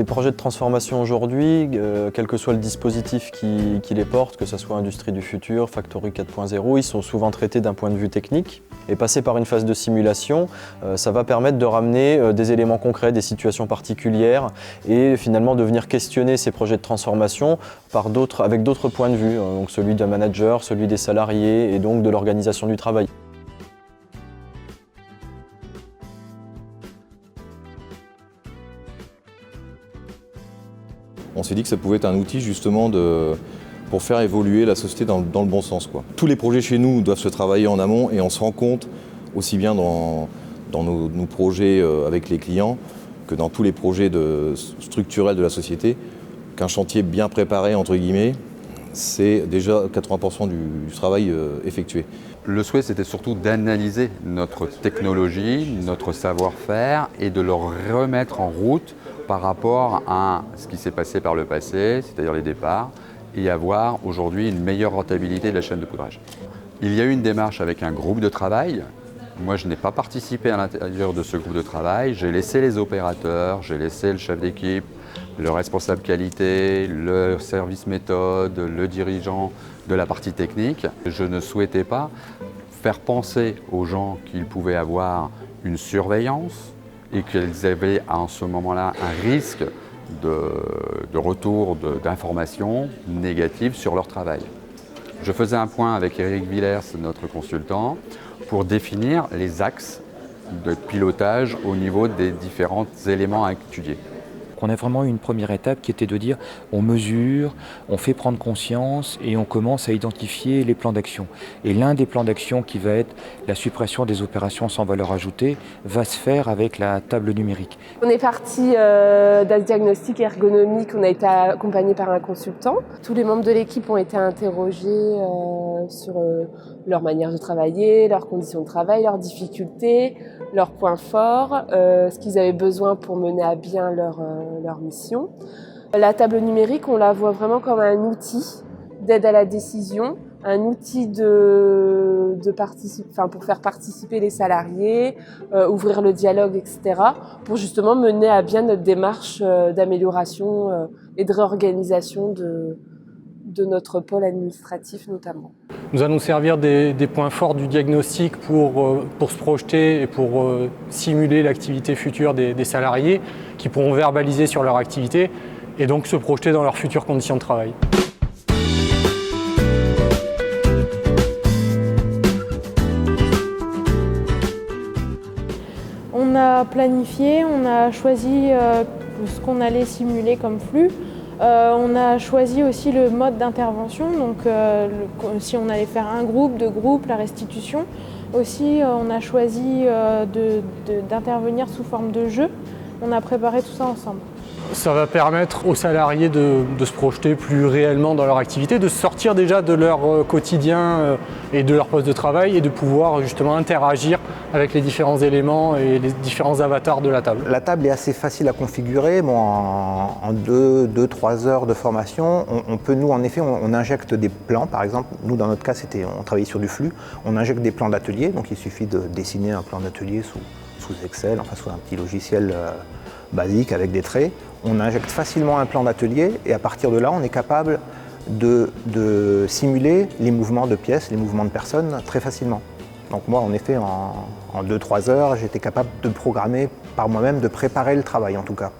Les projets de transformation aujourd'hui, quel que soit le dispositif qui les porte, que ce soit Industrie du futur, Factory 4.0, ils sont souvent traités d'un point de vue technique. Et passer par une phase de simulation, ça va permettre de ramener des éléments concrets, des situations particulières et finalement de venir questionner ces projets de transformation avec d'autres points de vue, donc celui d'un manager, celui des salariés et donc de l'organisation du travail. On s'est dit que ça pouvait être un outil justement pour faire évoluer la société dans le bon sens, quoi. Tous les projets chez nous doivent se travailler en amont et on se rend compte, aussi bien dans nos projets avec les clients que dans tous les projets structurels de la société, qu'un chantier bien préparé, entre guillemets, c'est déjà 80% du travail effectué. Le souhait, c'était surtout d'analyser notre technologie, notre savoir-faire et de le remettre en route par rapport à ce qui s'est passé par le passé, c'est-à-dire les départs, et avoir aujourd'hui une meilleure rentabilité de la chaîne de poudrage. Il y a eu une démarche avec un groupe de travail. Moi, je n'ai pas participé à l'intérieur de ce groupe de travail. J'ai laissé les opérateurs, j'ai laissé le chef d'équipe, le responsable qualité, le service méthode, le dirigeant de la partie technique. Je ne souhaitais pas faire penser aux gens qu'ils pouvaient avoir une surveillance et qu'ils avaient à ce moment-là un risque de retour d'informations négatives sur leur travail. Je faisais un point avec Eric Villers, notre consultant, pour définir les axes de pilotage au niveau des différents éléments à étudier. On a vraiment eu une première étape qui était de dire on mesure, on fait prendre conscience et on commence à identifier les plans d'action. Et l'un des plans d'action qui va être la suppression des opérations sans valeur ajoutée va se faire avec la table numérique. On est parti d'un diagnostic ergonomique, on a été accompagné par un consultant. Tous les membres de l'équipe ont été interrogés sur leur manière de travailler, leurs conditions de travail, leurs difficultés, leurs points forts, ce qu'ils avaient besoin pour mener à bien leur mission. La table numérique, on la voit vraiment comme un outil d'aide à la décision, un outil pour faire participer les salariés, ouvrir le dialogue, etc., pour justement mener à bien notre démarche d'amélioration et de réorganisation de notre pôle administratif notamment. Nous allons servir des points forts du diagnostic pour se projeter et pour simuler l'activité future des salariés qui pourront verbaliser sur leur activité et donc se projeter dans leurs futures conditions de travail. On a planifié, on a choisi ce qu'on allait simuler comme flux. On a choisi aussi le mode d'intervention, donc si on allait faire un groupe, deux groupes, la restitution. Aussi, on a choisi d'intervenir sous forme de jeu. On a préparé tout ça ensemble. Ça va permettre aux salariés de se projeter plus réellement dans leur activité, de sortir déjà de leur quotidien et de leur poste de travail et de pouvoir justement interagir avec les différents éléments et les différents avatars de la table. La table est assez facile à configurer. Bon, en 2-3 heures de formation, on peut, nous, en effet, on injecte des plans. Par exemple, nous, dans notre cas, on travaillait sur du flux. On injecte des plans d'atelier, donc il suffit de dessiner un plan d'atelier sous Excel, enfin sous un petit logiciel basique avec des traits. On injecte facilement un plan d'atelier et à partir de là, on est capable de simuler les mouvements de pièces, les mouvements de personnes très facilement. Donc moi, en effet, en 2-3 heures, j'étais capable de programmer par moi-même, de préparer le travail en tout cas.